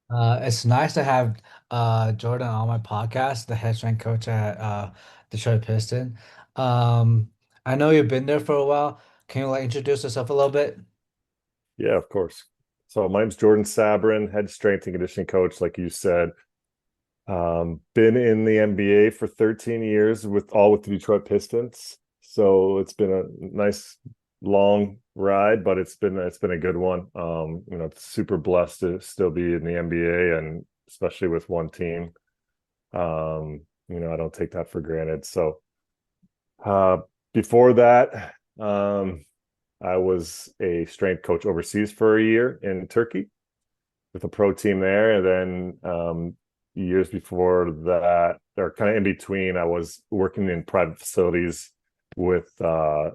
It's nice to have Jordan on my podcast, the head strength coach at Detroit Pistons. Um, I know you've been there for a while. Can you like introduce yourself a little bit? Yeah, of course. So my name's Jordan Sabin, head strength and conditioning coach, like you said. Been in the NBA for 13 years with the Detroit Pistons. So it's been a nice long ride, but it's been a good one. Super blessed to still be in the NBA and especially with one team. I don't take that for granted. So uh before that, I was a strength coach overseas for a year in Turkey with a pro team there. And then years before that, or kind of in between, I was working in private facilities with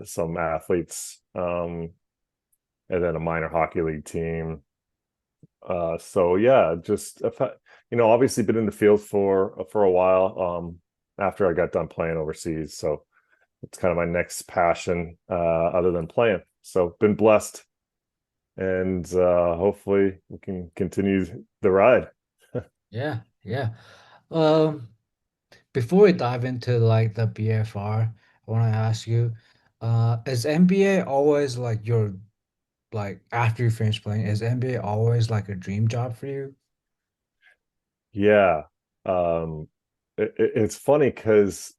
some athletes, and then a minor hockey league team. So yeah, just obviously been in the field for a while. After I got done playing overseas, so it's kind of my next passion other than playing. So been blessed, and hopefully we can continue the ride. Yeah, yeah. Um, Before we dive into like the BFR, I want to ask you, is NBA always like your like after you finish playing, is NBA always like a dream job for you? Yeah. It's funny because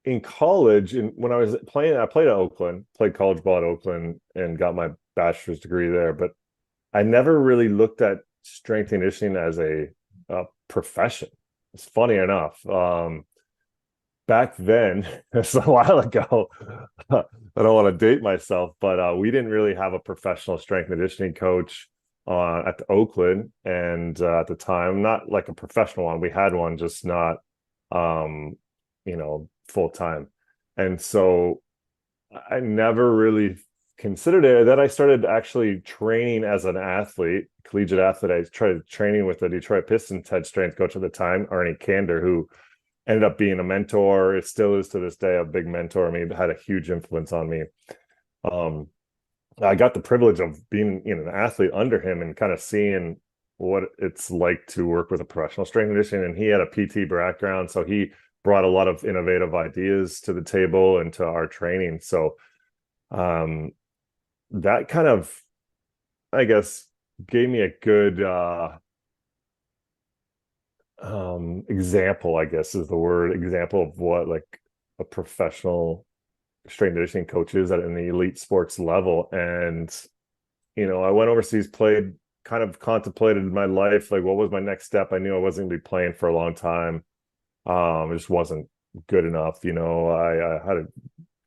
in college, and when I was playing, I played at Oakland, played college ball at Oakland, and got my bachelor's degree there. But I never really looked at strength and conditioning as a profession. It's funny enough. Back then, it's a while ago. I don't want to date myself, but we didn't really have a professional strength and conditioning coach at the Oakland, and at the time, not like a professional one. We had one, just not, um, full time. And so I never really considered it. Then I started actually training as an athlete, collegiate athlete. I tried training with the Detroit Pistons head strength coach at the time, Ernie Cander, who ended up being a mentor. It still is to this day a big mentor. I mean, had a huge influence on me. Um, I got the privilege of being, an athlete under him and kind of seeing what it's like to work with a professional strength conditioning. And he had a PT background, so he brought a lot of innovative ideas to the table and to our training. So um, that kind of, I guess, gave me a good example, I guess is the word, example of what like a professional strength conditioning coach is at an elite sports level. And I went overseas, played, kind of contemplated my life, like what was my next step. I knew I wasn't going to be playing for a long time. It just wasn't good enough. I had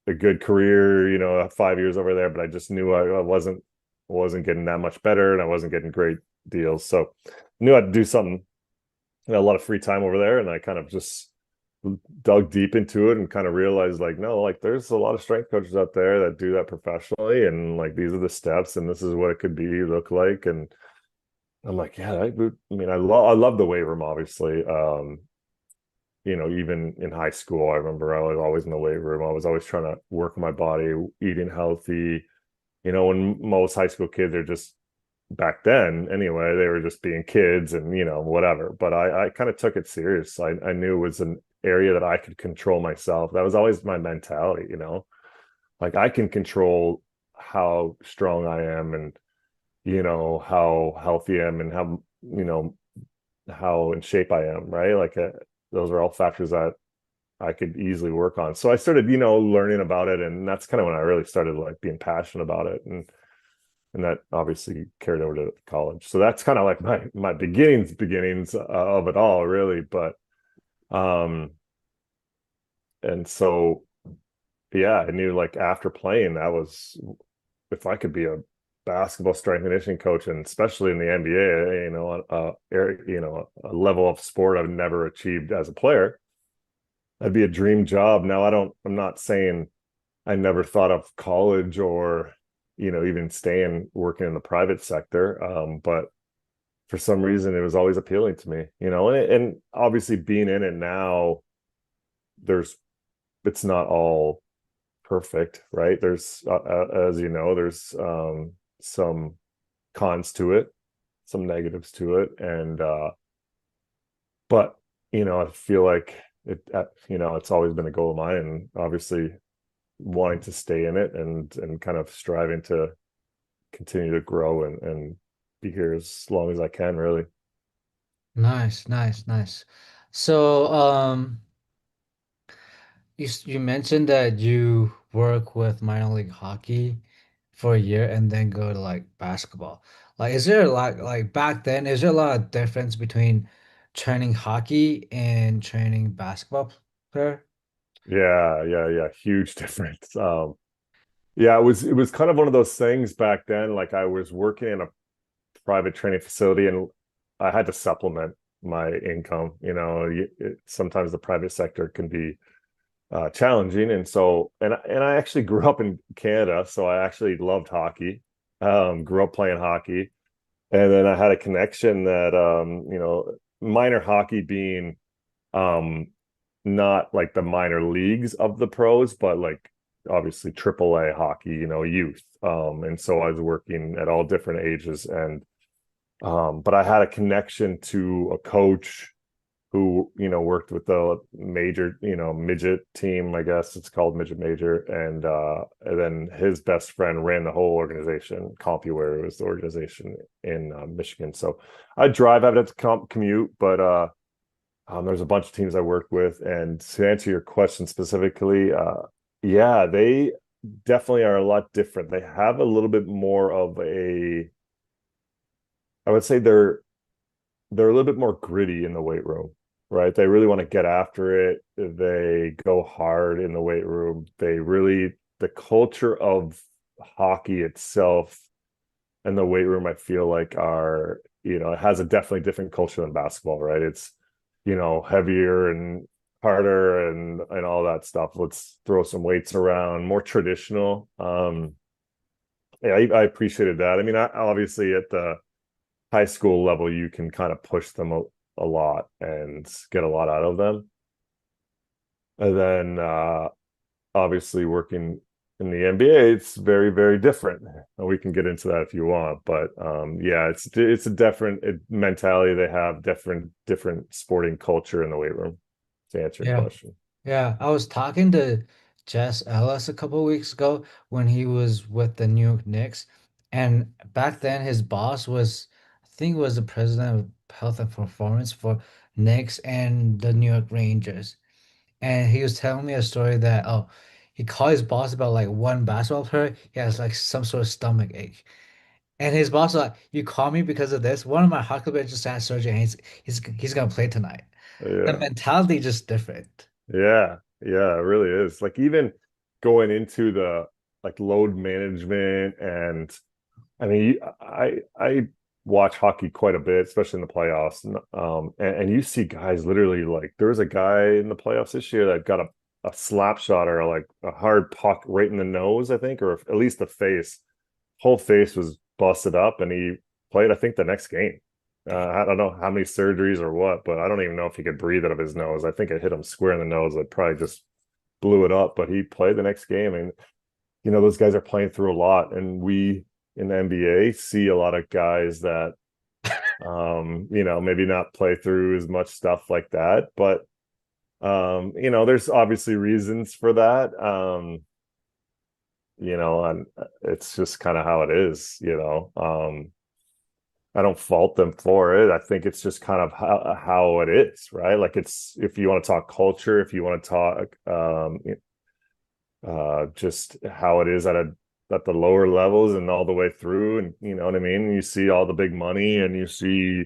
a good career, 5 years over there, but I just knew I wasn't getting that much better, and I wasn't getting great deals. So I knew I had to do something. I had a lot of free time over there, and I kind of just dug deep into it and kind of realized like, no, like there's a lot of strength coaches out there that do that professionally, and like these are the steps and this is what it could be look like. And I'm like, yeah, I mean, I love the weight room, obviously. Even in high school, I remember I was always in the weight room. I was always trying to work my body, eating healthy. When most high school kids are just, back then anyway, they were just being kids and whatever. But I kind of took it serious. I knew it was an area that I could control myself. That was always my mentality. Like I can control how strong I am, and how healthy I am, and how in shape I am, right? Like those are all factors that I could easily work on. So I started learning about it, and that's kind of when I really started like being passionate about it. And that obviously carried over to college. So that's kind of like my beginnings of it all, really. But um, and so yeah, I knew like after playing, that was, if I could be a basketball strength and conditioning coach, and especially in the NBA, a level of sport I've never achieved as a player, that'd be a dream job. Now I'm not saying I never thought of college or even staying working in the private sector, but for some reason it was always appealing to me, and obviously being in it now, there's it's not all perfect, right? There's as you know, there's some cons to it. some negatives to it, and but I feel like it's always been a goal of mine, and obviously wanting to stay in it and kind of striving to continue to grow and be here as long as I can, really. Nice, nice, nice. So, you mentioned that you work with minor league hockey for a year and then go to like basketball. Like, is there like back then, is there a lot of difference between training hockey and training basketball player? Yeah, huge difference. Yeah, it was kind of one of those things back then. Like I was working in a private training facility and I had to supplement my income. Sometimes the private sector can be challenging, and I actually grew up in Canada, so I actually loved hockey. Grew up playing hockey, and then I had a connection that minor hockey being um not like the minor leagues of the pros, but like obviously AAA hockey, youth. And so I was working at all different ages, and but I had a connection to a coach who worked with the major midget team, I guess it's called midget major, and then his best friend ran the whole organization. CompuWare was the organization in Michigan, so I drive. I'd have to commute, but there's a bunch of teams I work with. And to answer your question specifically, yeah, they definitely are a lot different. They have a little bit more of I would say they're a little bit more gritty in the weight room, right? They really want to get after it. They go hard in the weight room. The culture of hockey itself and the weight room, I feel like it has a definitely different culture than basketball, right? It's, heavier and harder and all that stuff. Let's throw some weights around, more traditional. Yeah, I appreciated that. I mean, obviously at the high school level, you can kind of push them a lot and get a lot out of them. And then obviously working in the NBA, it's very, very different. We can get into that if you want, but yeah, it's a different mentality. They have different sporting culture in the weight room. To answer your Yeah. question. Yeah, I was talking to Jess Ellis a couple of weeks ago when he was with the New York Knicks, and back then his boss was, I think, was the president of health and performance for Knicks and the New York Rangers. And he was telling me a story that he called his boss about like one basketball player. He has like some sort of stomach ache, and his boss was like, "You call me because of this? One of my hockey players just had surgery, and he's gonna play tonight." The Yeah. mentality just different. Yeah, it really is. Like even going into the like load management, and I mean, I watch hockey quite a bit, especially in the playoffs. And you see guys literally like there was a guy in the playoffs this year that got a slap shot or like a hard puck right in the nose, I think, or at least the face. Whole face was busted up, and he played, I think, the next game. I don't know how many surgeries or what, but I don't even know if he could breathe out of his nose. I think it hit him square in the nose. It probably just blew it up, but he played the next game. And those guys are playing through a lot, and we in the NBA see a lot of guys that maybe not play through as much stuff like that, but there's obviously reasons for that. And it's just kind of how it is. I don't fault them for it. I think it's just kind of how it is, right? Like it's if you want to talk culture, if you want to talk just how it is at the lower levels and all the way through, and you know what I mean. You see all the big money, and you see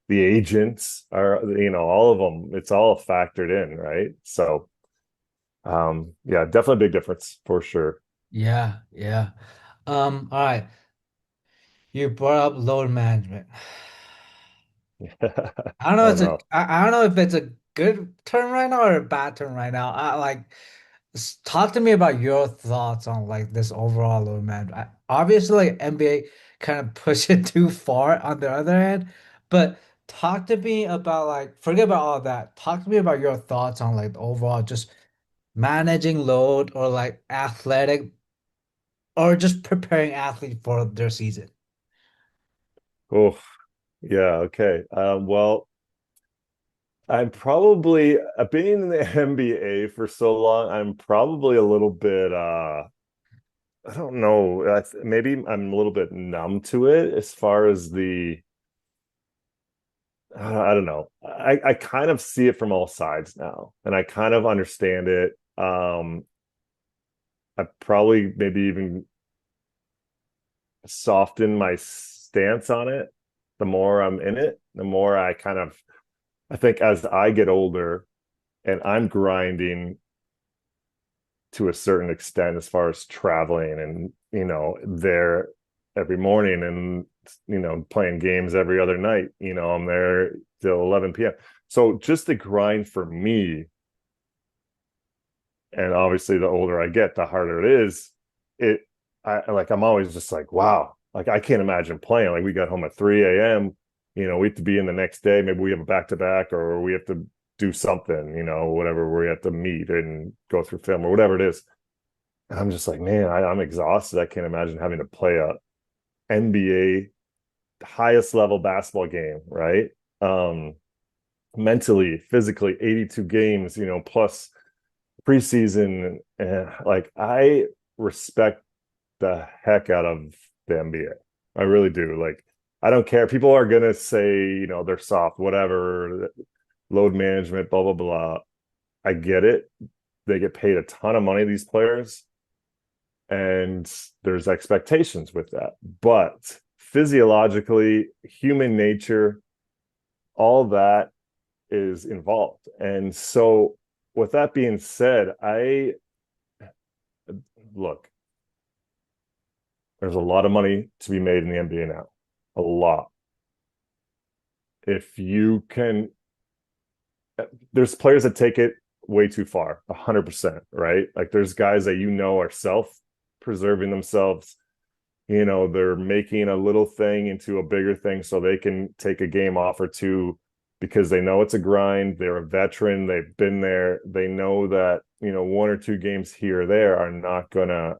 the agents are, all of them. It's all factored in, right? So, yeah, definitely a big difference for sure. Yeah, yeah. All right. You brought up load management. I don't know Oh it's a no. I don't know if it's a good term right now or a bad term right now. Talk to me about your thoughts on like this overall load management. Obviously, like, NBA kind of push it too far on the other hand, but talk to me about like forget about all that. Talk to me about your thoughts on like the overall just managing load or like athletic or just preparing athletes for their season. Oh. Yeah, okay. Well, I'm probably I've been in the NBA for so long. I'm probably a little bit I don't know. Maybe I'm a little bit numb to it as far as I don't know. I kind of see it from all sides now, and I kind of understand it. I probably maybe even soften my stance on it. The more I'm in it, the more I think as I get older and I'm grinding to a certain extent as far as traveling and, there every morning and, playing games every other night, I'm there till 11 p.m. So just the grind for me, and obviously the older I get, the harder it is. It, I'm always just like, wow, like I can't imagine playing. Like we got home at 3 a.m. We have to be in the next day. Maybe we have a back to back, or we have to do something, whatever. We have to meet and go through film or whatever it is. And I'm just like, man, I'm exhausted. I can't imagine having to play a NBA highest level basketball game, right? Um, Mentally, physically, 82 games, plus preseason. And like I respect the heck out of the NBA. I really do. Like, I don't care. People are gonna say, they're soft, whatever, load management, blah, blah, blah. I get it. They get paid a ton of money, these players, and there's expectations with that. But physiologically, human nature, all that is involved. And so, with that being said, I look, there's a lot of money to be made in the NBA now, a lot. If you can, there's players that take it way too far, 100%, right? Like there's guys that are self preserving themselves. They're making a little thing into a bigger thing so they can take a game off or two because they know it's a grind. They're a veteran. They've been there. They know that, one or two games here or there are not gonna,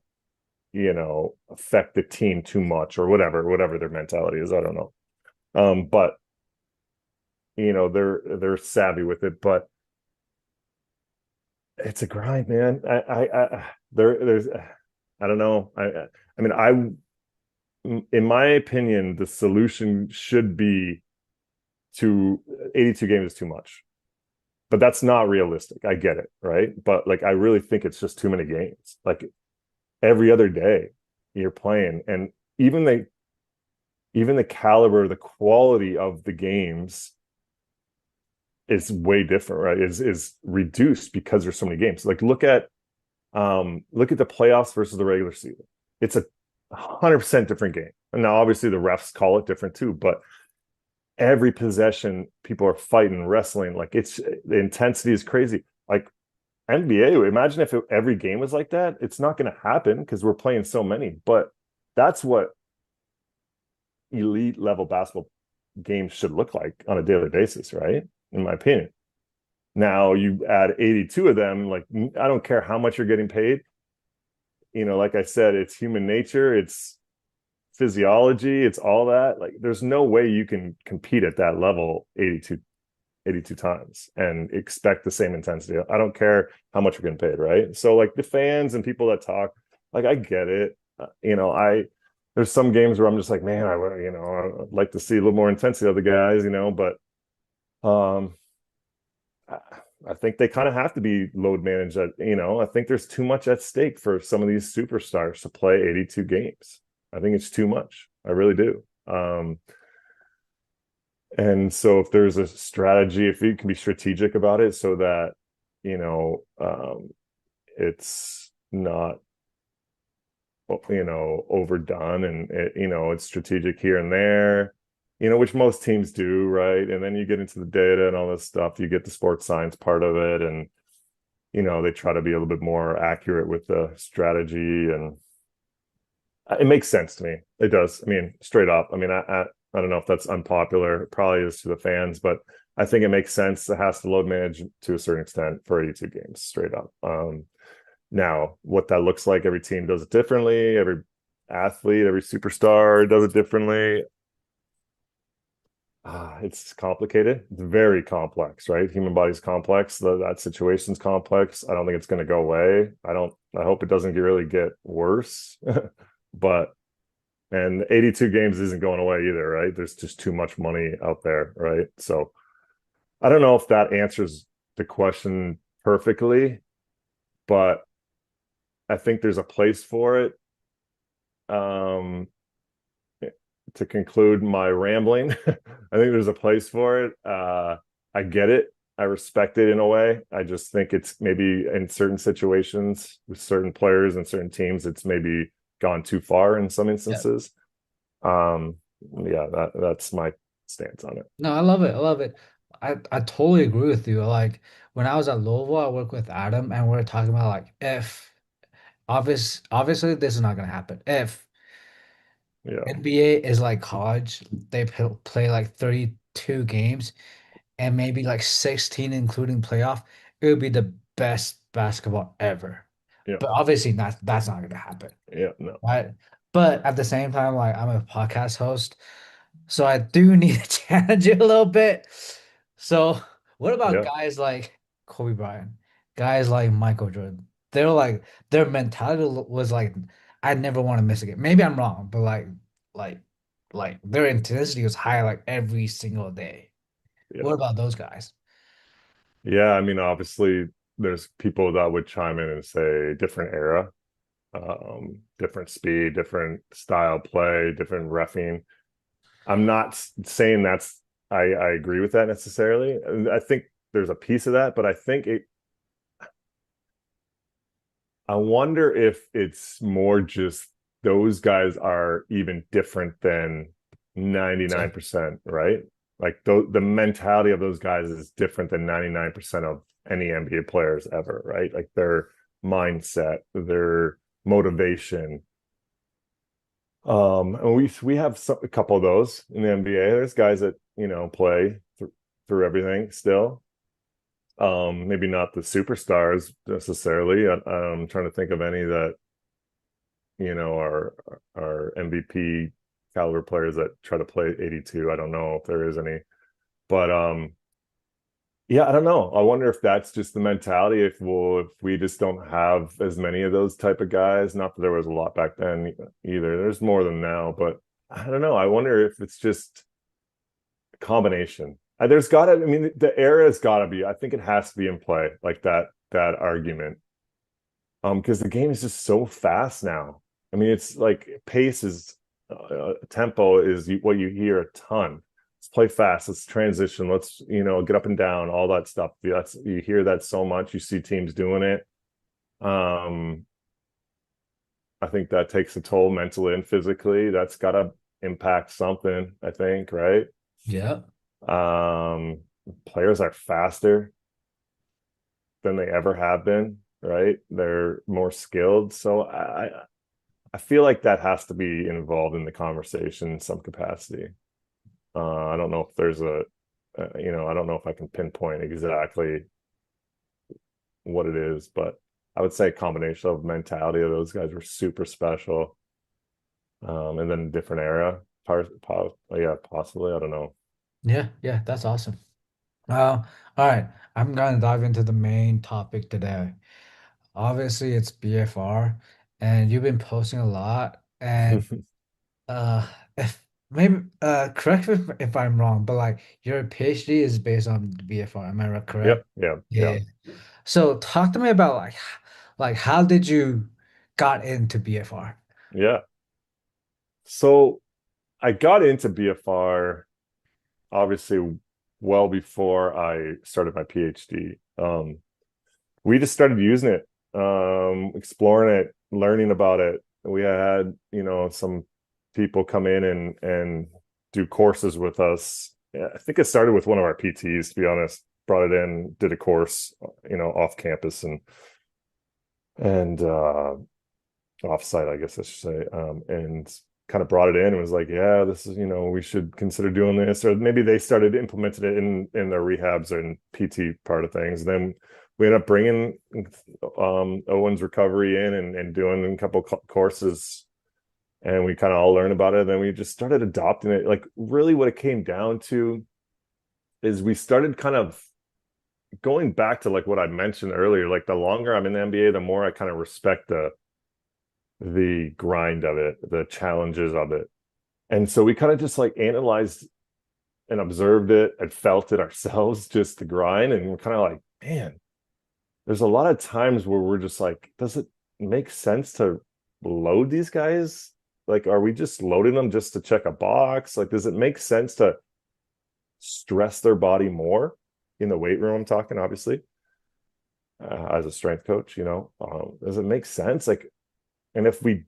affect the team too much or whatever their mentality is. I don't know. But they're savvy with it, but it's a grind, man. There's I don't know. I mean, in my opinion, the solution should be to 82 games is too much. But that's not realistic. I get it, right? But like I really think it's just too many games. Like every other day you're playing, and even the even the caliber, the quality of the games is way different, right? Is reduced because there's so many games. Like look at the playoffs versus the regular season. It's a 100% different game. And now obviously the refs call it different too, but every possession people are fighting, wrestling, like it's the intensity is crazy. Like NBA, imagine if every game was like that. It's not going to happen because we're playing so many, but that's what elite level basketball games should look like on a daily basis, right? In my opinion. Now you add 82 of them, like I don't care how much you're getting paid. Like I said, it's human nature, it's physiology, it's all that. Like there's no way you can compete at that level 82 times and expect the same intensity. I don't care how much you're getting paid, right? So like the fans and people that talk, like I get it. I there's some games where I'm just like, man, I'd like to see a little more intensity of the guys, but um I think they kind of have to be load managed. I think there's too much at stake for some of these superstars to play 82 games. I think it's too much. I really do. And so if there's a strategy, if you can be strategic about it so that, it's not, overdone and it's strategic here and there, which most teams do, right? And then you get into the data and all this stuff, you get the sports science part of it, and they try to be a little bit more accurate with the strategy, and it makes sense to me. It does. I mean, straight up. I mean, I don't know if that's unpopular. It probably is to the fans, but I think it makes sense. It has to load manage to a certain extent for 82 games, straight up. Now, what that looks like, every team does it differently. Every athlete, every superstar does it differently. It's complicated. It's very complex, right? Human body's complex. That situation's complex. I don't think it's going to go away. I hope it doesn't really get worse. But and 82 games isn't going away either, right? There's just too much money out there, right? So I don't know if that answers the question perfectly, but I think there's a place for it. Um, to conclude my rambling, I think there's a place for it. I get it. I respect it in a way. I just think it's maybe in certain situations with certain players and certain teams, it's maybe gone too far in some Yeah. instances. Yeah, that's my stance on it. No, I love it. I love it. I totally agree with you. Like when I was at Louisville, I worked with Adam and we are talking about like if obviously this is not gonna happen. If Yeah, NBA is like college, they play like 32 games and maybe like 16 including playoff, it would be the best basketball ever. yeah, But obviously that's not gonna happen. yeah, no, Right. But at the same time, like I'm a podcast host, so I do need to challenge you a little bit. So what about yeah, guys like Kobe Bryant, guys like Michael Jordan? They're like their mentality was like, I never want to miss a game. Maybe I'm wrong, but like like their intensity was high like every single day. yeah, What about those guys? yeah. I mean, obviously, there's people that would chime in and say different era, different speed, different style play, different reffing. I'm not saying I agree with that necessarily. I think there's a piece of that, but I wonder if it's more just those guys are even different than So 99%, right? Like the mentality of those guys is different than 99% of any NBA players ever, right? Like their mindset, their motivation. And we have a couple of those in the NBA. There's guys that, play through everything still. Maybe not the superstars necessarily. I'm trying to think of any that are MVP caliber players that try to play 82. I don't know if there is any, but yeah, I don't know. I wonder if that's just the mentality. If we just don't have as many of those type of guys. Not that there was a lot back then either. There's more than now, but I don't know. I wonder if it's just a combination. There's gotta. I mean, the era has got to be. I think it has to be in play, like that argument. Because the game is just so fast now. I mean, it's like pace is tempo is what you hear a ton. Let's play fast. Let's transition. Let's get up and down. All that stuff. That's you hear that so much. You see teams doing it. Um, I think that takes a toll mentally and physically. That's got to impact something. I think, right? yeah. Um, Players are faster than they ever have been. Right? They're more skilled. So I feel like that has to be involved in the conversation in some capacity. I don't know if there's I don't know if I can pinpoint exactly what it is, but I would say a combination of mentality of those guys were super special. And then different era, yeah, possibly. I don't know. Yeah, yeah, that's awesome. All right. I'm gonna dive into the main topic today. Obviously, it's BFR, and you've been posting a lot. And uh, if maybe correct me if I'm wrong, but like your PhD is based on BFR. Am I correct? Yep, yeah, yeah, Yeah. So talk to me about like how did you got into BFR? yeah. So I got into BFR obviously well before I started my PhD. We just started using it, exploring it, learning about it. We had, some people come in and do courses with us. Yeah, I think it started with one of our PTs, to be honest, brought it in, did a course, off campus and offsite, I guess I should say, and kind of brought it in and was like, yeah, this is, we should consider doing this, or maybe they started implementing it in their rehabs and PT part of things. Then we ended up bringing Owen's recovery in and doing a couple courses and we kind of all learned about it. And then we just started adopting it. Like really what it came down to is we started kind of going back to like what I mentioned earlier. Like the longer I'm in the NBA, the more I kind of respect the grind of it, the challenges of it. And so we kind of just like analyzed and observed it and felt it ourselves, just the grind. And we're kind of like, man, there's a lot of times where we're just like, does it make sense to load these guys? Like, are we just loading them just to check a box? Like, does it make sense to stress their body more in the weight room? I'm talking, obviously, as a strength coach, does it make sense? Like, and if we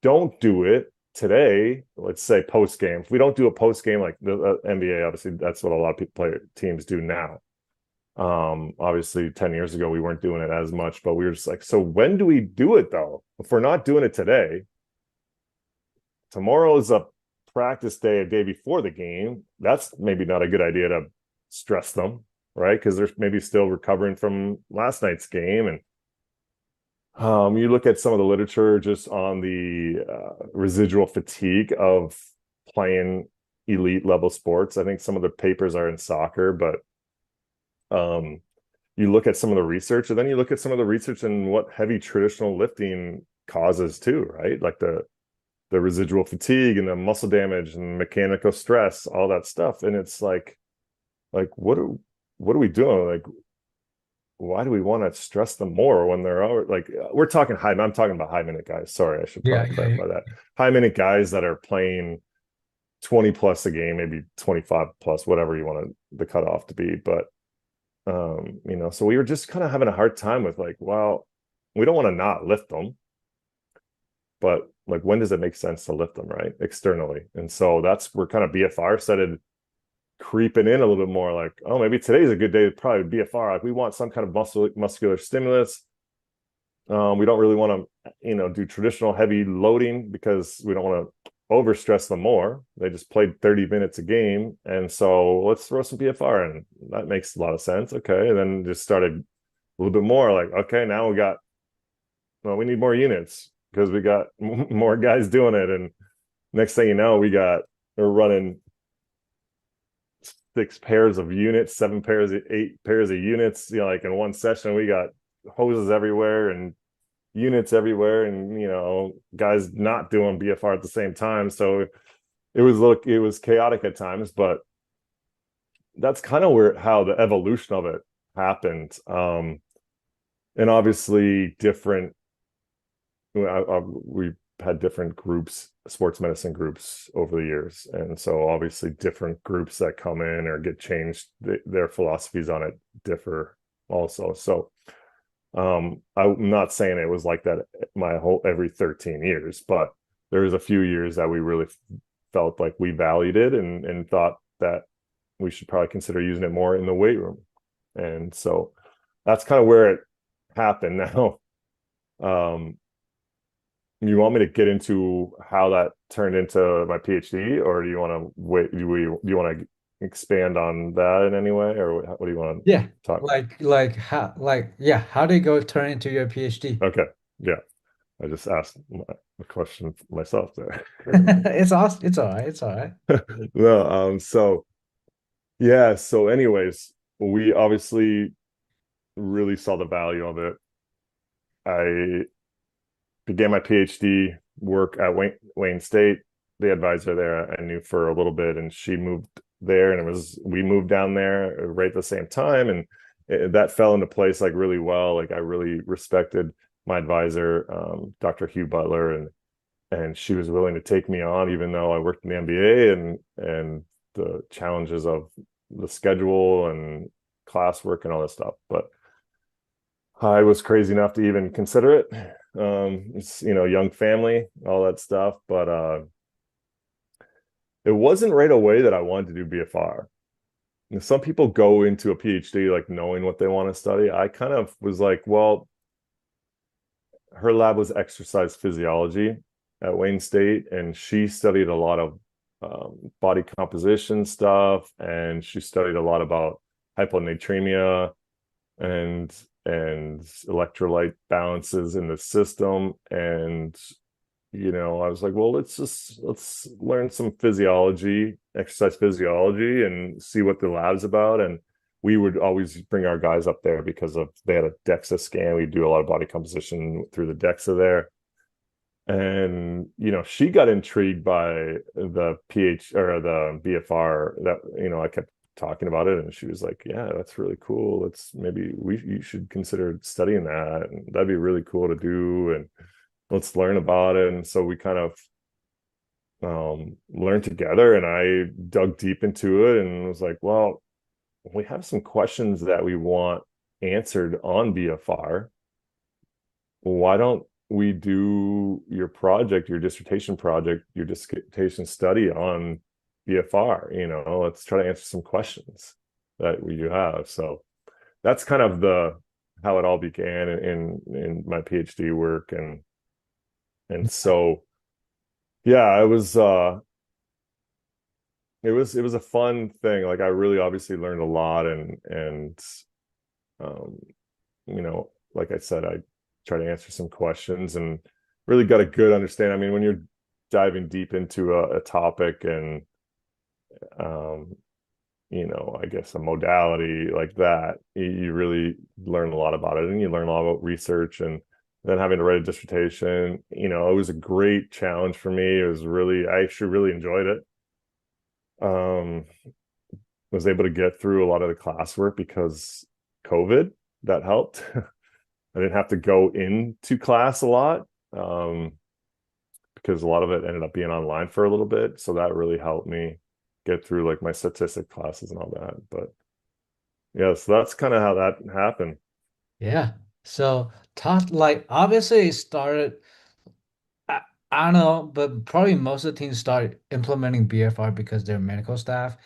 don't do it today, let's say post game, if we don't do a post game like the NBA, obviously, that's what a lot of people play teams do now. Obviously 10 years ago, we weren't doing it as much, but we were just like, so when do we do it though? If we're not doing it today, tomorrow is a practice day, a day before the game. That's maybe not a good idea to stress them, right? Because they're maybe still recovering from last night's game. And you look at some of the literature just on the residual fatigue of playing elite level sports. I think some of the papers are in soccer, but you look at some of the research, and then you look at some of the research and what heavy traditional lifting causes too, right? Like the residual fatigue and the muscle damage and mechanical stress, all that stuff. And it's like what are we doing? Like, why do we want to stress them more when they're all like we're talking high? I'm talking about high minute guys. Sorry, I should Yeah, probably yeah, clarify that. High minute guys that are playing 20 plus a game, maybe 25 plus, whatever you want the cutoff to be. But so we were just kind of having a hard time with like, well, we don't want to not lift them, but like when does it make sense to lift them, right? Externally. And so that's where kind of BFR started creeping in a little bit more like, oh, maybe today's a good day to probably BFR. Like we want some kind of muscular stimulus. We don't really want to, do traditional heavy loading because we don't want to overstress them more. They just played 30 minutes a game. And so let's throw some BFR in. That makes a lot of sense. Okay. And then just started a little bit more like, okay, now we need more units because we got more guys doing it. And next thing you know, we're running 6 pairs of units, 7 pairs, 8 pairs of units, like in one session, we got hoses everywhere and units everywhere, and guys not doing BFR at the same time. So it was chaotic at times, but that's kind of how the evolution of it happened. And obviously different we had different groups, sports medicine groups over the years, and so obviously different groups that come in or get changed, their philosophies on it differ also. So I'm not saying it was like that my whole every 13 years, but there was a few years that we really felt like we valued it and thought that we should probably consider using it more in the weight room. And so that's kind of where it happened now. You want me to get into how that turned into my PhD, or do you want to wait? Do you want to expand on that in any way, or what do you want to yeah. talk? How did it go turn into your PhD? Okay, yeah, I just asked a question myself there. It's awesome. It's all right. It's all right. No, so yeah, so anyways, we obviously really saw the value of it. I began my PhD work at Wayne State. The advisor there I knew for a little bit, and she moved there, and we moved down there right at the same time, and that fell into place like really well. Like I really respected my advisor, Dr. Hugh Butler, and she was willing to take me on, even though I worked in the MBA and the challenges of the schedule and classwork and all this stuff. But I was crazy enough to even consider it. It's, young family, all that stuff. But it wasn't right away that I wanted to do BFR. Some people go into a PhD like knowing what they want to study. I kind of was like, well, her lab was exercise physiology at Wayne State, and she studied a lot of body composition stuff, and she studied a lot about hyponatremia and electrolyte balances in the system. And I was like, well, let's learn some physiology, exercise physiology, and see what the lab's about. And we would always bring our guys up there because of they had a DEXA scan. We do a lot of body composition through the DEXA there. And she got intrigued by the PH or the BFR that I kept talking about it, and she was like, "Yeah, that's really cool. Let's maybe you should consider studying that, and that'd be really cool to do, and let's learn about it." And so we kind of learned together, and I dug deep into it and was like, "Well, we have some questions that we want answered on BFR. Why don't we do your dissertation project, your dissertation study on BFR? Let's try to answer some questions that we do have." So that's kind of the how it all began in my PhD work, and so yeah, it was a fun thing. Like I really obviously learned a lot, and um, like I said, I try to answer some questions and really got a good understanding. I mean, when you're diving deep into a topic and um, I guess a modality like that, you really learn a lot about it, and you learn a lot about research, and then having to write a dissertation, it was a great challenge for me. I actually really enjoyed it. Um, was able to get through a lot of the classwork because COVID, that helped. I didn't have to go into class a lot because a lot of it ended up being online for a little bit. So that really helped me get through like my statistic classes and all that. But yeah, so that's kind of how that happened. Yeah. So talk like obviously it started. I, I don't know, but probably most of the teams started implementing BFR because they're medical staff.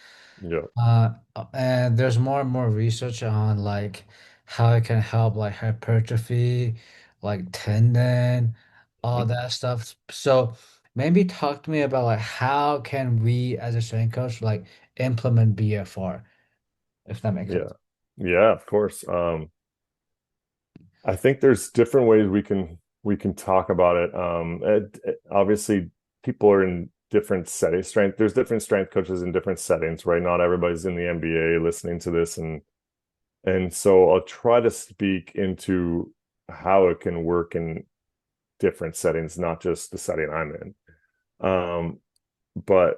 Yeah. Uh, and there's more and more research on like how it can help like hypertrophy, like tendon, all that stuff. So maybe talk to me about like how can we as a strength coach like implement BFR, if that makes Yeah. sense. Yeah, of course. I think there's different ways we can talk about it. Obviously, people are in different settings. There's different strength coaches in different settings, right? Not everybody's in the NBA listening to this, and so I'll try to speak into how it can work in different settings, not just the setting I'm in. But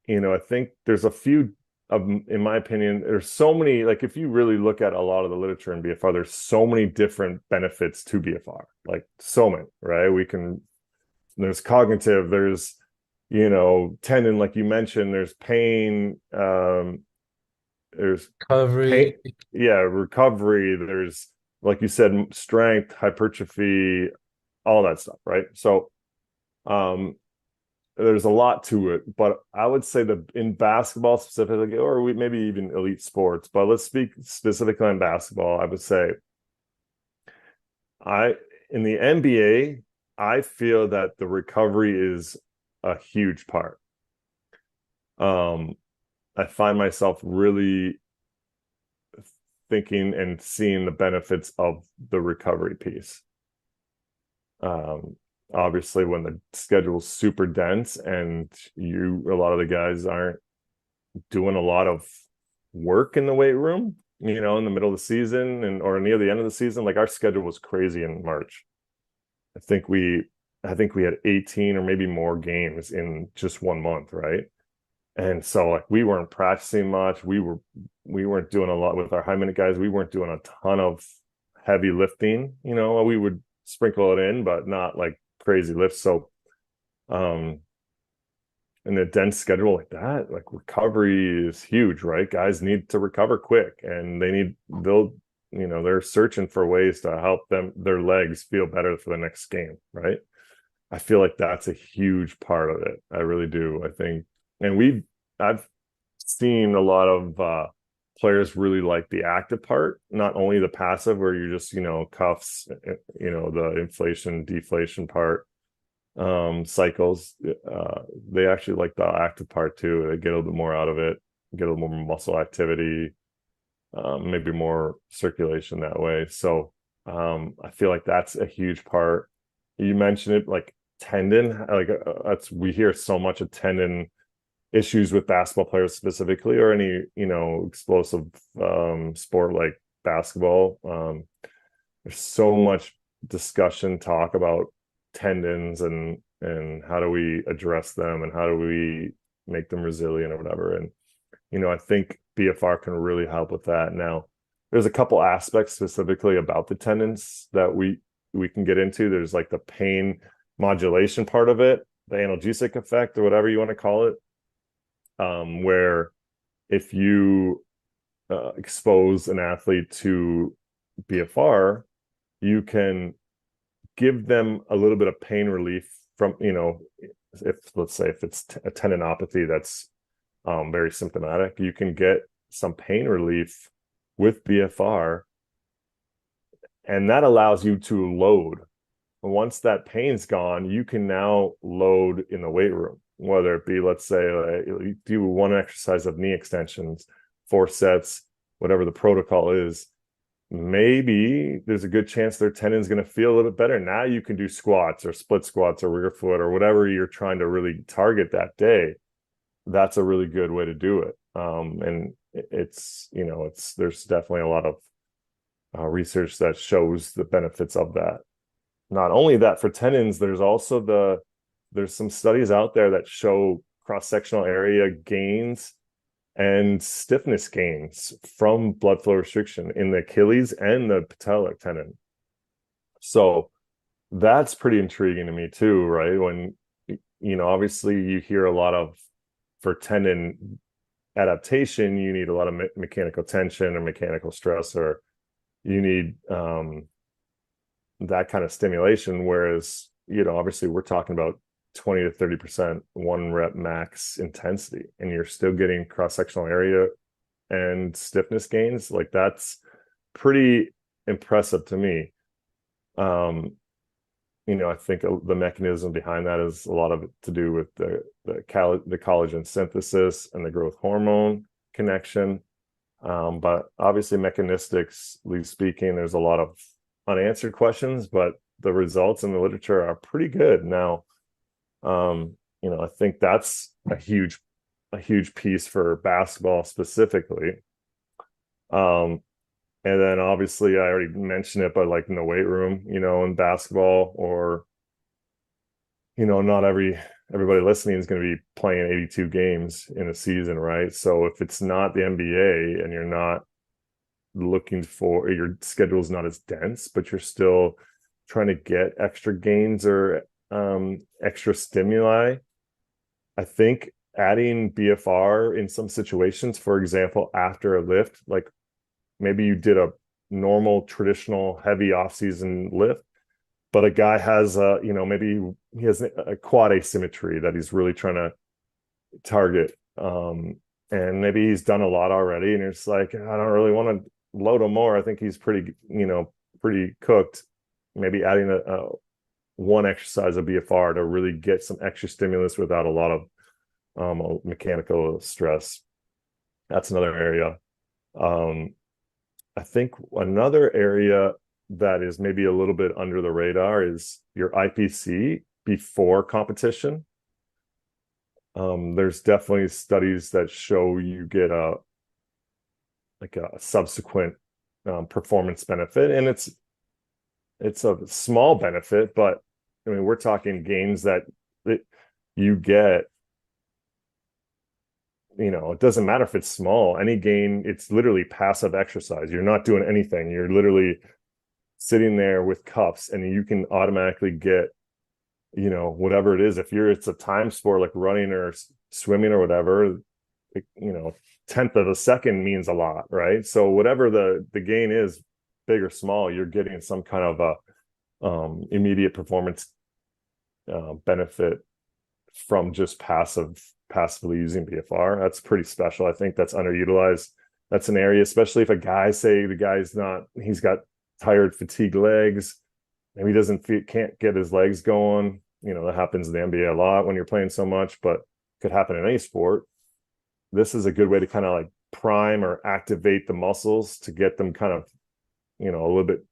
I think there's a few in my opinion, there's so many, like if you really look at a lot of the literature in BFR, there's so many different benefits to BFR, like so many, right? There's cognitive, there's, tendon, like you mentioned, there's pain, there's pain, Recovery, yeah, recovery, there's, like you said, strength, hypertrophy, all that stuff, right? So, um, there's a lot to it, but I would say that in basketball specifically, or maybe even elite sports, but let's speak specifically on basketball. I would say I in the NBA, I feel that the recovery is a huge part. Um, I find myself really thinking and seeing the benefits of the recovery piece. Um, Obviously, when the schedule's super dense and a lot of the guys aren't doing a lot of work in the weight room, in the middle of the season or near the end of the season. Like our schedule was crazy in March. I think we I think we had 18 or maybe more games in just 1 month, right? And so like we weren't practicing much. We weren't doing a lot with our high minute guys. We weren't doing a ton of heavy lifting. We would sprinkle it in, but not like crazy lifts. So um in a dense schedule like that, like recovery is huge, right? Guys need to recover quick, and they're searching for ways to help their legs feel better for the next game, right? I feel like that's a huge part of it. I really do. I think, and I've seen a lot of players really like the active part, not only the passive where you're just, cuffs, the inflation, deflation part, cycles. They actually like the active part too. They get a little bit more out of it, get a little more muscle activity, maybe more circulation that way. So I feel like that's a huge part. You mentioned it, like tendon, like that's we hear so much of tendon issues with basketball players specifically, or any explosive sport like basketball. There's so much discussion, talk about tendons and how do we address them and how do we make them resilient or whatever. And I think BFR can really help with that. Now, there's a couple aspects specifically about the tendons that we can get into. There's like the pain modulation part of it, the analgesic effect or whatever you want to call it, where if you expose an athlete to BFR, you can give them a little bit of pain relief from, if let's say if it's a tendinopathy that's very symptomatic, you can get some pain relief with BFR, and that allows you to load. Once that pain's gone, you can now load in the weight room, whether it be, let's say, you do one exercise of knee extensions, 4 sets, whatever the protocol is. Maybe there's a good chance their tendon's going to feel a little bit better. Now you can do squats or split squats or rear foot or whatever you're trying to really target that day. That's a really good way to do it. And there's definitely a lot of research that shows the benefits of that. Not only that, for tendons, there's some studies out there that show cross-sectional area gains and stiffness gains from blood flow restriction in the Achilles and the patellar tendon. So that's pretty intriguing to me too, right? When, obviously you hear a lot of, for tendon adaptation, you need a lot of mechanical tension or mechanical stress, or you need that kind of stimulation. Whereas, obviously we're talking about 20 to 30% 1 rep max intensity, and you're still getting cross-sectional area and stiffness gains. Like, that's pretty impressive to me. I think the mechanism behind that is a lot of it to do with the collagen synthesis and the growth hormone connection. But obviously, mechanistically speaking, there's a lot of unanswered questions, but the results in the literature are pretty good. Now, I think that's a huge piece for basketball specifically. And then obviously I already mentioned it, but like in the weight room, in basketball, or, not everybody listening is going to be playing 82 games in a season, right? So if it's not the NBA and you're not looking for, your schedule is not as dense, but you're still trying to get extra gains or extra stimuli, I think adding BFR in some situations, for example, after a lift, like maybe you did a normal traditional heavy off-season lift, but a guy has maybe he has a quad asymmetry that he's really trying to target, and maybe he's done a lot already, and it's like, I don't really want to load him more. I think he's pretty cooked. Maybe adding a one exercise of BFR to really get some extra stimulus without a lot of mechanical stress. That's another area. I think another area that is maybe a little bit under the radar is your IPC before competition. There's definitely studies that show you get a subsequent performance benefit, and it's a small benefit, but I mean, we're talking gains that you get. It doesn't matter if it's small. Any gain, it's literally passive exercise. You're not doing anything. You're literally sitting there with cuffs, and you can automatically get, whatever it is. If it's a time sport like running or swimming or whatever, 10th of a second means a lot, right? So whatever the gain is, big or small, you're getting some kind of a immediate performance benefit from just passively using BFR. That's pretty special. I think that's underutilized. That's an area, especially if a guy, say the guy's he's got tired, fatigued legs, maybe he can't get his legs going. That happens in the NBA a lot when you're playing so much, but could happen in any sport. This is a good way to kind of like prime or activate the muscles to get them kind of, a little bit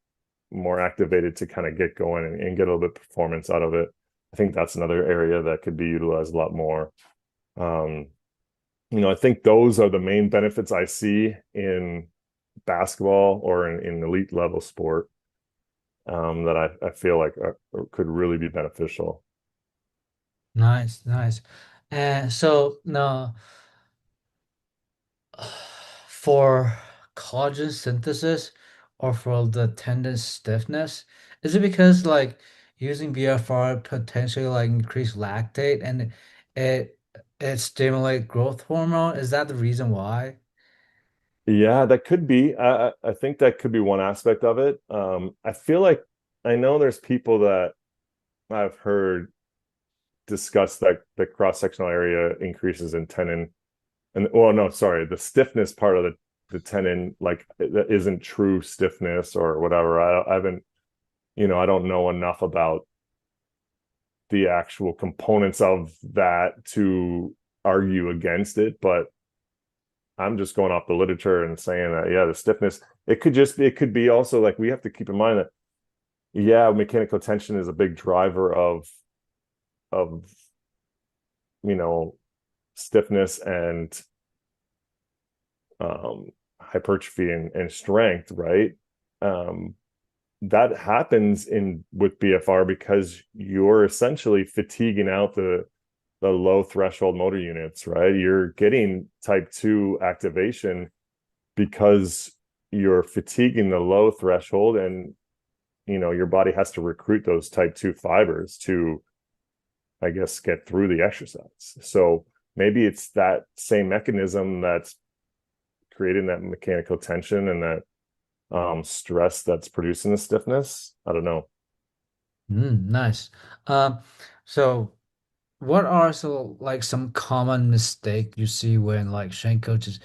more activated to kind of get going and get a little bit of performance out of it. I think that's another area that could be utilized a lot more. Um, I think those are the main benefits I see in basketball or in elite level sport, that I feel like could really be beneficial. Nice, nice. And so now for collagen synthesis or for the tendon stiffness, is it because like using BFR potentially like increase lactate and it it stimulate growth hormone? Is that the reason why? Yeah, that could be. I think that could be one aspect of it. I feel like I know there's people that I've heard discuss that the cross-sectional area increases in tendon, and well, no, sorry, the stiffness part of the tendon, like that isn't true stiffness or whatever. I haven't, I don't know enough about the actual components of that to argue against it, but I'm just going off the literature and saying that, yeah, the stiffness, it could be also like we have to keep in mind that, yeah, mechanical tension is a big driver of, you know, stiffness and hypertrophy and strength, right? Um, that happens in with BFR because you're essentially fatiguing out the low threshold motor units, right? You're getting type 2 activation because you're fatiguing the low threshold, and your body has to recruit those type 2 fibers to, I guess, get through the exercise. So maybe it's that same mechanism that's creating that mechanical tension and that stress that's producing the stiffness. I don't know. Nice. Um, so what are some common mistake you see when like strength coaches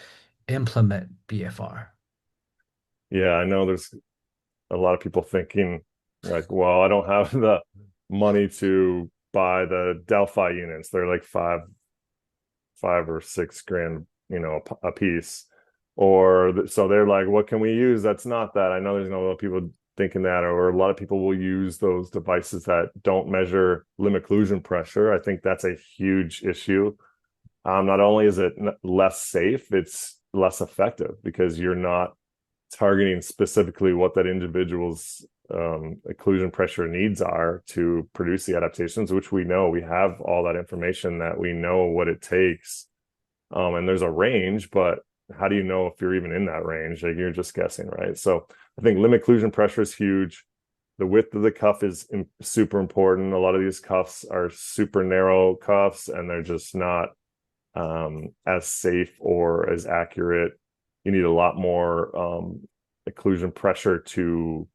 implement BFR? Yeah, I know there's a lot of people thinking like, well, I don't have the money to buy the Delphi units. They're like 5 or 6 grand, a piece. Or so they're like, what can we use that's not that? I know there's a lot of people thinking that, or a lot of people will use those devices that don't measure limb occlusion pressure. I think that's a huge issue. Not only is it less safe, it's less effective because you're not targeting specifically what that individual's occlusion pressure needs are to produce the adaptations, which we know we have all that information that we know what it takes. And there's a range, but how do you know if you're even in that range? Like you're just guessing, right? So I think limb occlusion pressure is huge. The width of the cuff is super important. A lot of these cuffs are super narrow cuffs, and they're just not as safe or as accurate. You need a lot more occlusion pressure to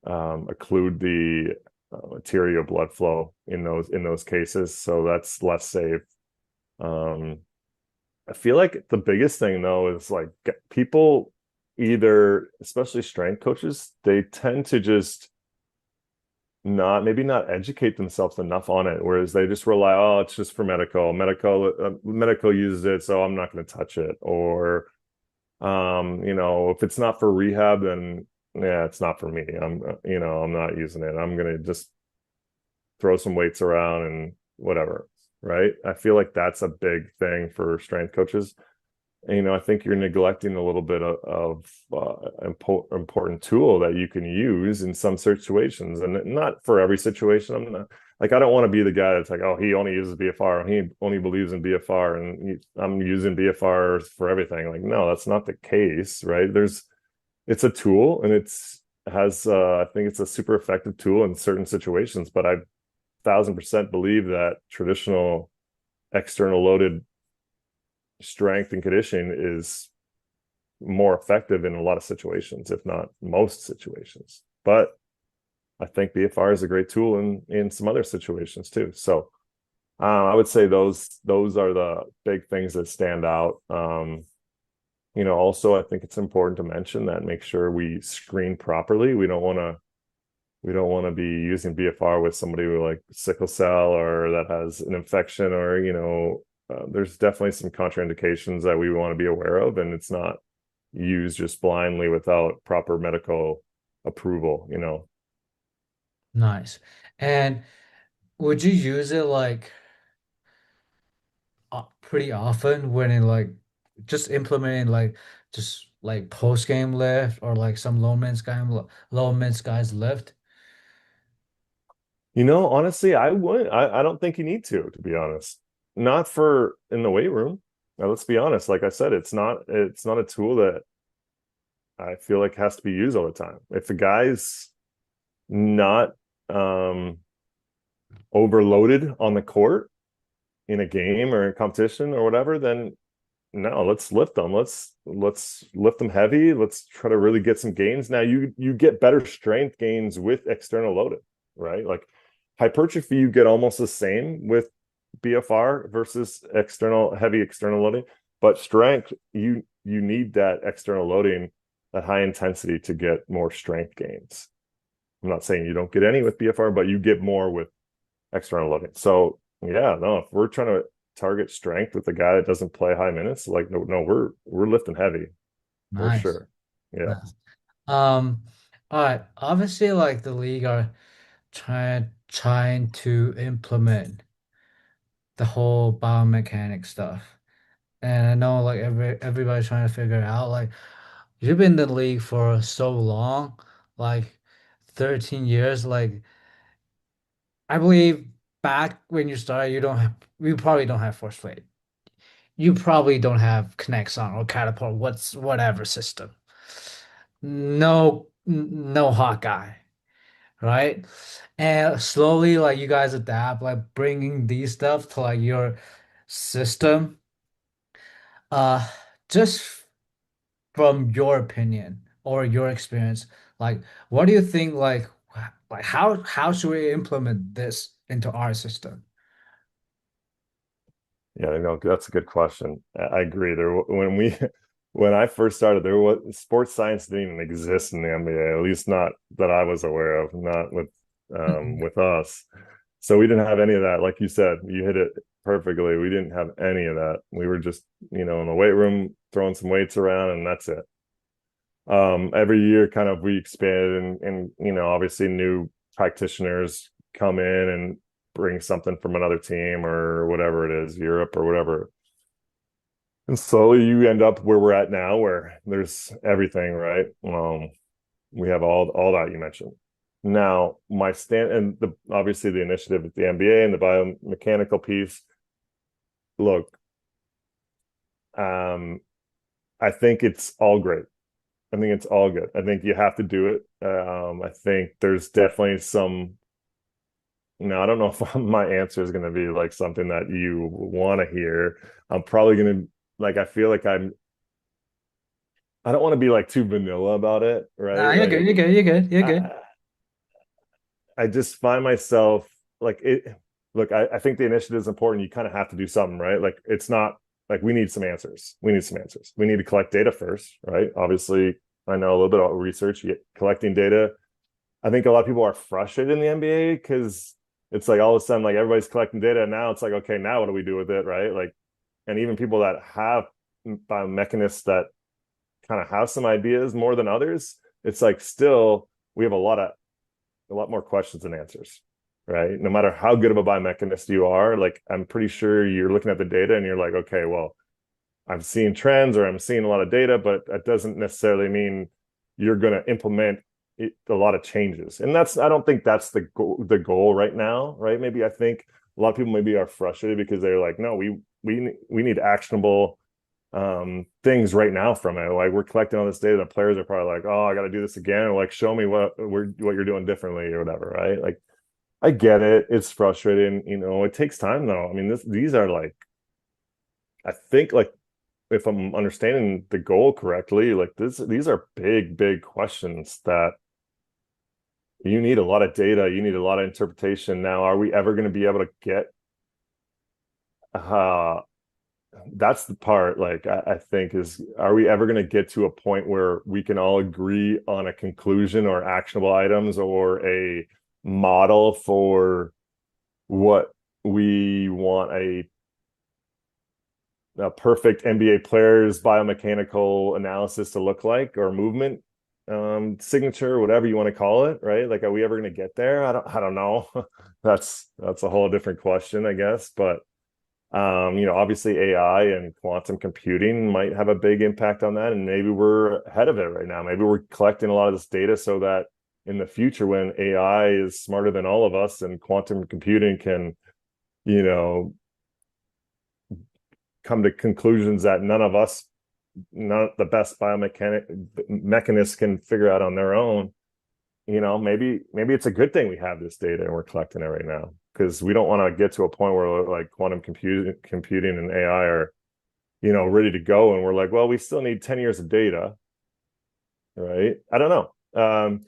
occlude the arterial blood flow in those cases. So that's less safe. Um, I feel like the biggest thing though is like people either, especially strength coaches, they tend to just not educate themselves enough on it, whereas they just rely, oh, it's just for medical uses it, so I'm not going to touch it. Or if it's not for rehab, then yeah, it's not for me. I'm not using it. I'm going to just throw some weights around and whatever, right? I feel like that's a big thing for strength coaches. And, I think you're neglecting a little bit of important tool that you can use in some situations, and not for every situation. I'm not like, I don't want to be the guy that's like, oh, he only uses BFR, and he only believes in BFR, and I'm using BFR for everything. Like, no, that's not the case, right? It's a tool, and I think it's a super effective tool in certain situations, but I 1,000% believe that traditional external loaded strength and conditioning is more effective in a lot of situations, if not most situations. But I think BFR is a great tool in some other situations too. So I would say those are the big things that stand out. Also I think it's important to mention that make sure we screen properly. We don't want to be using BFR with somebody with like sickle cell or that has an infection, or there's definitely some contraindications that we want to be aware of, and it's not used just blindly without proper medical approval. Nice. And would you use it like pretty often when in like just implementing like just like post game lift or like some low minutes guys lift? Honestly, I wouldn't. I don't think you need to be honest. Not for in the weight room. Now, let's be honest. Like I said, it's not a tool that I feel like has to be used all the time. If a guy's not um overloaded on the court in a game or a competition or whatever, then no, let's lift them. Let's lift them heavy. Let's try to really get some gains. Now you get better strength gains with external loading, right? Like hypertrophy, you get almost the same with BFR versus heavy external loading. But strength, you need that external loading, that high intensity to get more strength gains. I'm not saying you don't get any with BFR, but you get more with external loading. So yeah, no, if we're trying to target strength with a guy that doesn't play high minutes, like no, we're lifting heavy for Nice. sure. Yeah. Nice. All right. Obviously, like the league are trying to implement the whole biomechanics stuff. And I know like everybody's trying to figure it out. Like you've been in the league for so long, like 13 years. Like I believe back when you started, you probably don't have force plate. You probably don't have Connexon or Catapult, whatever system. No Hawkeye, right? And slowly, like you guys adapt, like bringing these stuff to like your system. Uh, just from your opinion or your experience, like what do you think? Like how should we implement this into our system? Yeah, that's a good question. I agree. When I first started, there was sports science didn't even exist in the NBA, at least not that I was aware of, not with us. So we didn't have any of that. Like you said, you hit it perfectly. We didn't have any of that. We were just, in the weight room throwing some weights around and that's it. Every year kind of we expanded and obviously new practitioners come in and bring something from another team or whatever it is, Europe or whatever. And slowly you end up where we're at now, where there's everything, right? We have all that you mentioned. Now, my stand and obviously the initiative at the NBA and the biomechanical piece. Look, um, I think it's all great. I think it's all good. I think you have to do it. I think there's definitely some. I don't know if my answer is going to be like something that you want to hear. I'm probably going to like. I feel like I don't want to be like too vanilla about it, Nah, right? you're good. You're good. You're good. You're good. I, I just find myself like it. Look, I think the initiative is important. You kind of have to do something, right? Like it's not like we need some answers. We need some answers. We need to collect data first, right? Obviously, I know a little bit about research, collecting data. I think a lot of people are frustrated in the NBA because it's like all of a sudden, like everybody's collecting data. And now it's like, okay, now what do we do with it, right? Like, and even people that have biomechanists that kind of have some ideas more than others, it's like still we have a lot more questions than answers, right? No matter how good of a biomechanist you are, like I'm pretty sure you're looking at the data and you're like, okay, well, I'm seeing trends or I'm seeing a lot of data, but that doesn't necessarily mean you're going to implement a lot of changes. And I don't think that's the goal right now, right? Maybe I think a lot of people maybe are frustrated because they're like, no, we need actionable things right now from it. Like we're collecting all this data. The players are probably like, oh, I got to do this again. Or like, show me what you're doing differently or whatever, right? Like I get it. It's frustrating. It takes time though. I mean, these are like, I think like if I'm understanding the goal correctly, like these are big questions that you need a lot of data, you need a lot of interpretation. Now, are we ever going to be able to get uh that's the part like I think is are we ever going to get to a point where we can all agree on a conclusion or actionable items or a model for what we want a perfect NBA player's biomechanical analysis to look like or movement? signature, whatever you want to call it, right? Like, are we ever going to get there? I don't know. That's a whole different question, I guess. But obviously AI and quantum computing might have a big impact on that, and maybe we're ahead of it right now. Maybe we're collecting a lot of this data so that in the future, when AI is smarter than all of us and quantum computing can, you know, come to conclusions that none of us, not the best biomechanic mechanists can figure out on their own, maybe it's a good thing we have this data and we're collecting it right now, because we don't want to get to a point where like quantum computing and AI are, ready to go, and we're like, well, we still need 10 years of data, right? I don't know.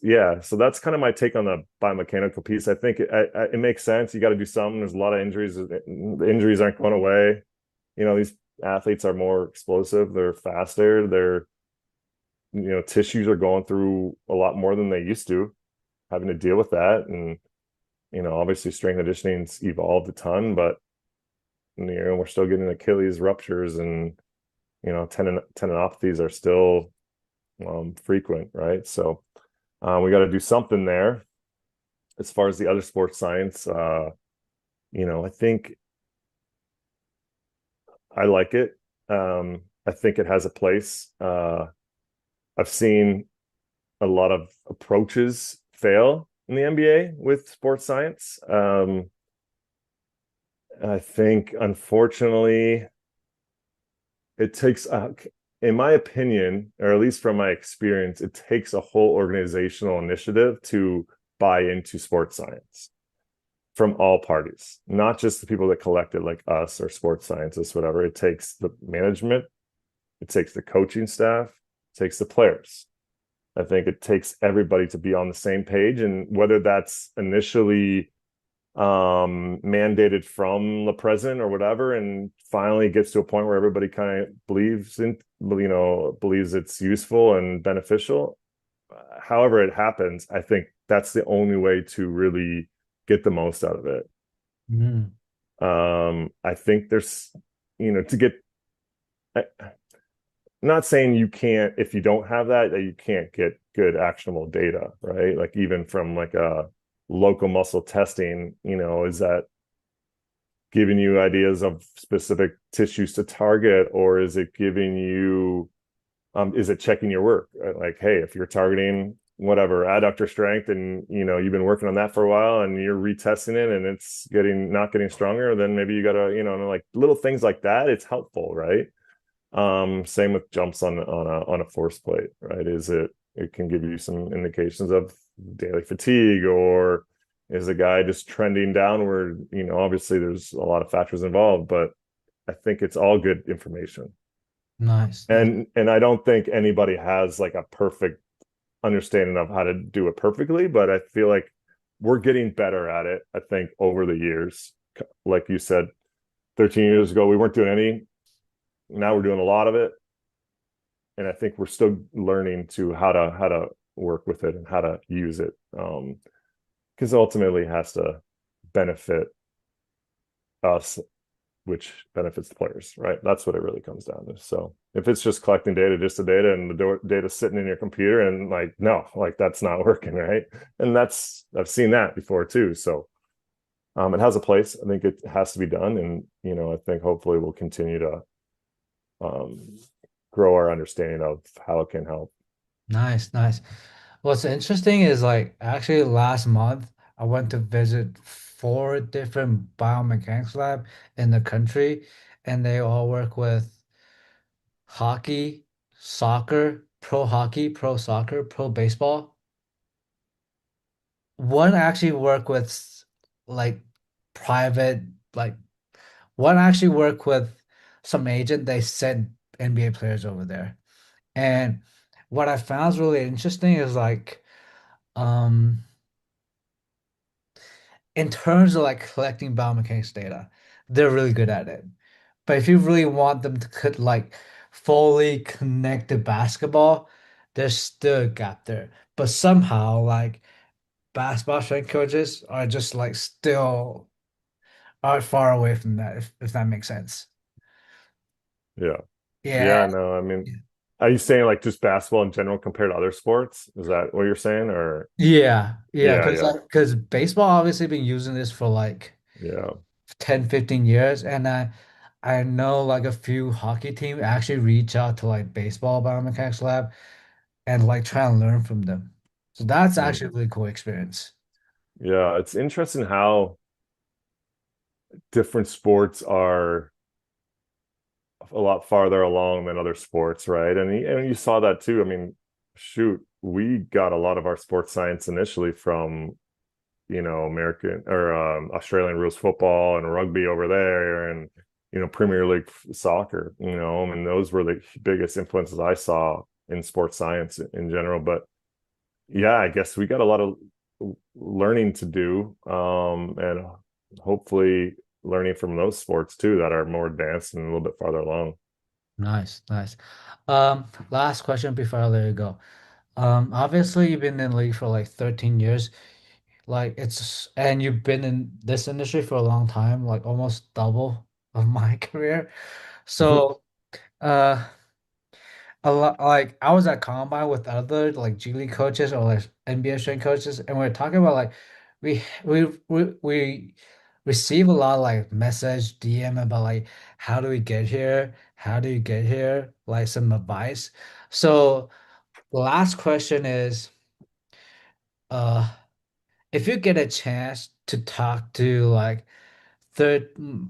Yeah, so that's kind of my take on the biomechanical piece. I think it makes sense. You got to do something. There's a lot of injuries. The injuries aren't going away. These athletes are more explosive. They're faster. Tissues are going through a lot more than they used to, having to deal with that. And, obviously strength conditioning's evolved a ton, but, we're still getting Achilles ruptures, and, tendinopathies are still frequent, right? So we got to do something there. As far as the other sports science, I think I like it. I think it has a place. I've seen a lot of approaches fail in the NBA with sports science. I think, unfortunately, it takes, in my opinion, or at least from my experience, it takes a whole organizational initiative to buy into sports science from all parties, not just the people that collect it, like us or sports scientists, whatever. It takes the management, it takes the coaching staff, it takes the players. I think it takes everybody to be on the same page, and whether that's initially mandated from the president or whatever, and finally gets to a point where everybody kind of believes it's useful and beneficial. However it happens, I think that's the only way to really get the most out of it. Mm. I think there's, to get, not saying you can't, if you don't have that you can't get good actionable data, right? Like, even from like a local muscle testing, is that giving you ideas of specific tissues to target, or is it giving you, is it checking your work? Like, hey, if you're targeting whatever adductor strength, and you've been working on that for a while and you're retesting it and it's not getting stronger, then maybe you gotta, like little things like that, it's helpful, right? Same with jumps on a force plate, right? It can give you some indications of daily fatigue, or is a guy just trending downward? Obviously there's a lot of factors involved, but I think it's all good information. Nice, nice. And I don't think anybody has like a perfect understanding of how to do it perfectly, but I feel like we're getting better at it, I think, over the years. Like you said, 13 years ago we weren't doing any. Now we're doing a lot of it, and I think we're still learning to how to work with it and how to use it, because ultimately it has to benefit us, which benefits the players, right? That's what it really comes down to. So if it's just collecting data, just the data, and the data sitting in your computer, and like, no, like that's not working, right? And I've seen that before too. So it has a place. I think it has to be done, and I think hopefully we'll continue to um, grow our understanding of how it can help. Nice, nice. What's interesting is like actually last month I went to visit four different biomechanics lab in the country, and they all work with hockey, soccer, pro hockey, pro soccer, pro baseball. One actually work with like private, like one actually work with some agent. They sent NBA players over there. And what I found is really interesting is like, um, in terms of like collecting biomechanics data, they're really good at it. But if you really want them to could like fully connect to basketball, there's still a gap there. But somehow like basketball strength coaches are just like still are far away from that, if that makes sense. Yeah. Yeah. Yeah, no, I mean, Yeah. Are you saying like just basketball in general compared to other sports? Is that what you're saying? Or Yeah, yeah, yeah, yeah, because baseball obviously been using this for like yeah. 10, 15 years, and I know like a few hockey teams actually reach out to like baseball biomechanics lab and like try and learn from them. So that's actually a Mm. really cool experience. Yeah, it's interesting how different sports are a lot farther along than other sports, right? And you saw that too. I mean, shoot, we got a lot of our sports science initially from, American or Australian rules football and rugby over there, and Premier League soccer. And those were the biggest influences I saw in sports science in general. But yeah, I guess we got a lot of learning to do, and hopefully learning from those sports too that are more advanced and a little bit farther along. Nice, nice. Last question before I let you go. Obviously you've been in league for like 13 years. Like and you've been in this industry for a long time, like almost double of my career. Mhm. So, uh, a lot like I was at Combine with other like G League coaches or like NBA strength coaches, and we are talking about like we receive a lot of like message DM about like how do we get here? How do you get here? Like some advice. So the last question is, uh, if you get a chance to talk to like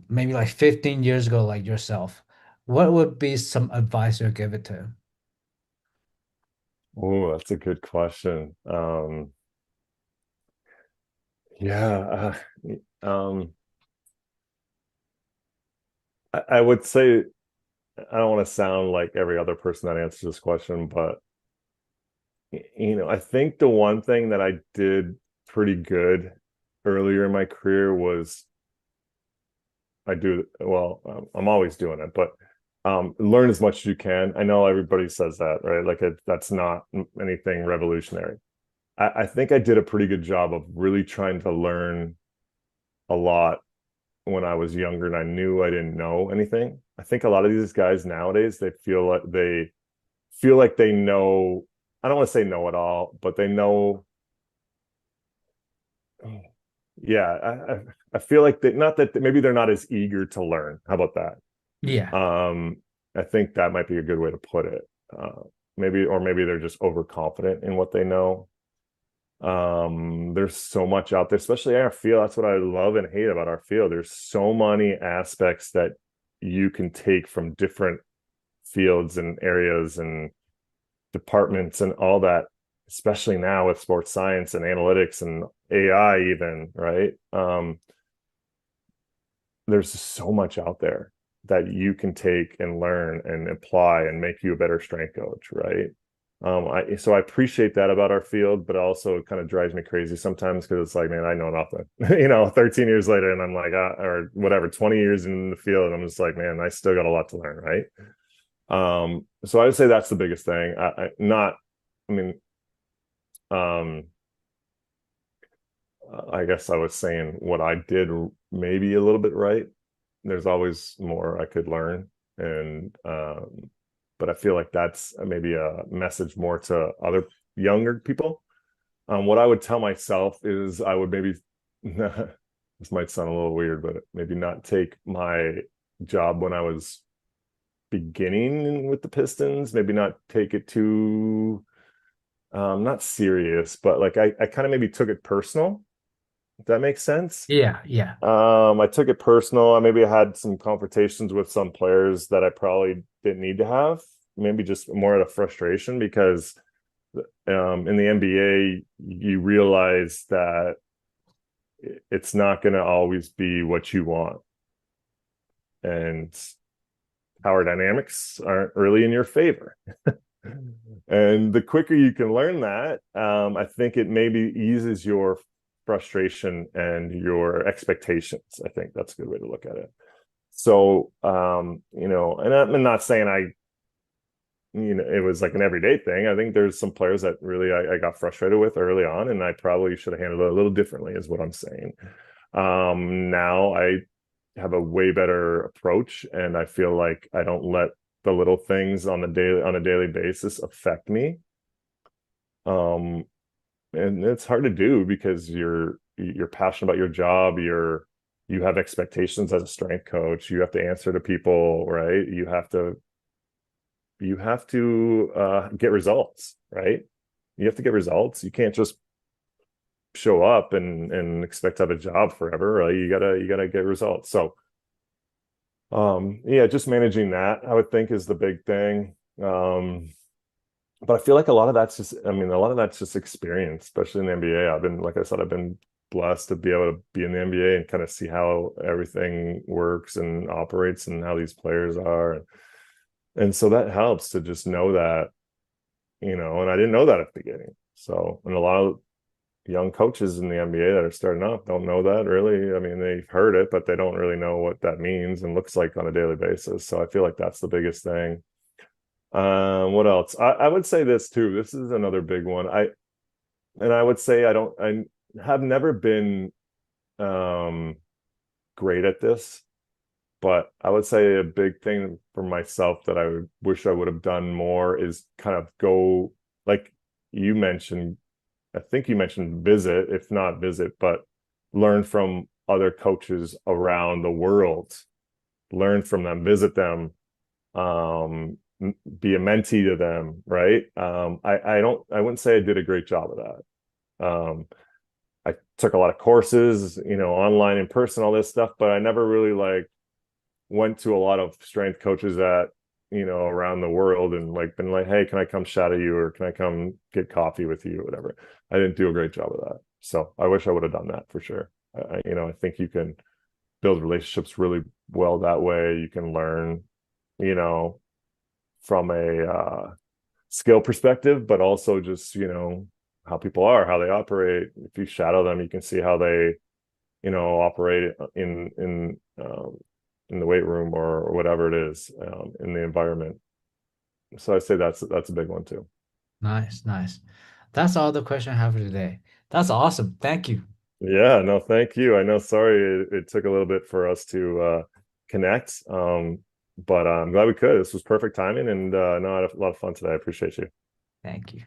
maybe like 15 years ago, like yourself, what would be some advice you'd give it to? Oh, that's a good question. Yeah, I would say I don't want to sound like every other person that answers this question, but I think the one thing that I did pretty good earlier in my career was I do well. I'm always doing it, but learn as much as you can. I know everybody says that, right? Like that's not anything revolutionary. I think I did a pretty good job of really trying to learn a lot when I was younger and I knew I didn't know anything. I think a lot of these guys nowadays, they feel like they know, I don't want to say know it all, but they know, yeah, I feel like that, not that maybe they're not as eager to learn. How about that? Yeah. I think that might be a good way to put it. Uh, maybe they're just overconfident in what they know. There's so much out there, especially in our field. That's what I love and hate about our field. There's so many aspects that you can take from different fields and areas and departments and all that, especially now with sports science and analytics and AI, even, right? There's so much out there that you can take and learn and apply and make you a better strength coach, right? So I appreciate that about our field, but also it kind of drives me crazy sometimes because it's like, man, I know nothing, 13 years later, and I'm like, or whatever, 20 years in the field, and I'm just like, man, I still got a lot to learn, right? So I would say that's the biggest thing. I mean, um, I guess I was saying what I did maybe a little bit right. There's always more I could learn, and but I feel like that's maybe a message more to other younger people. What I would tell myself is I would maybe this might sound a little weird, but maybe not take my job when I was beginning with the Pistons, maybe not take it too not serious, but like I kind of maybe took it personal, if that makes sense. Yeah, yeah. I took it personal. I had some confrontations with some players that I probably didn't need to have. Maybe just more out of frustration because in the NBA, you realize that it's not going to always be what you want, and power dynamics aren't really in your favor. And the quicker you can learn that, I think it maybe eases your frustration and your expectations. I think that's a good way to look at it. So, and I'm not saying it was like an everyday thing. I think there's some players that really I got frustrated with early on, and I probably should have handled it a little differently, is what I'm saying. Now I have a way better approach, and I feel like I don't let the little things on a daily basis affect me. Um, and it's hard to do because you're passionate about your job. You have expectations as a strength coach. You have to answer to people, right? You have to get results, right? You have to get results. You can't just show up and expect to have a job forever, right? You gotta get results. So yeah, just managing that, I would think, is the big thing. But I feel like a lot of that's just experience, especially in the NBA. Like I said, I've been blessed to be able to be in the NBA and kind of see how everything works and operates and how these players are. And so that helps to just know that, and I didn't know that at the beginning. So, and a lot of young coaches in the NBA that are starting up don't know that really. I mean, they've heard it, but they don't really know what that means and looks like on a daily basis. So I feel like that's the biggest thing. What else? I would say this too. This is another big one. I would say I have never been um great at this, but I would say a big thing for myself that I wish I would have done more is kind of go, like you mentioned, I think you mentioned visit, if not visit, but learn from other coaches around the world, learn from them, visit them, be a mentee to them, right? I wouldn't say I did a great job of that. I took a lot of courses, online, in person, all this stuff, but I never really like went to a lot of strength coaches that, around the world and like been like, hey, can I come shadow you or can I come get coffee with you or whatever. I didn't do a great job of that. So I wish I would have done that for sure. I think you can build relationships really well that way. You can learn, you know, from a skill perspective, but also just, how people are, how they operate. If you shadow them, you can see how they, operate in the weight room or whatever it is, in the environment. So I say that's a big one too. Nice, nice. That's all the question I have for today. That's awesome. Thank you. Yeah, no, thank you. I know, sorry it took a little bit for us to connect, but I'm glad we could. This was perfect timing, and no, I had a lot of fun today. I appreciate you. Thank you.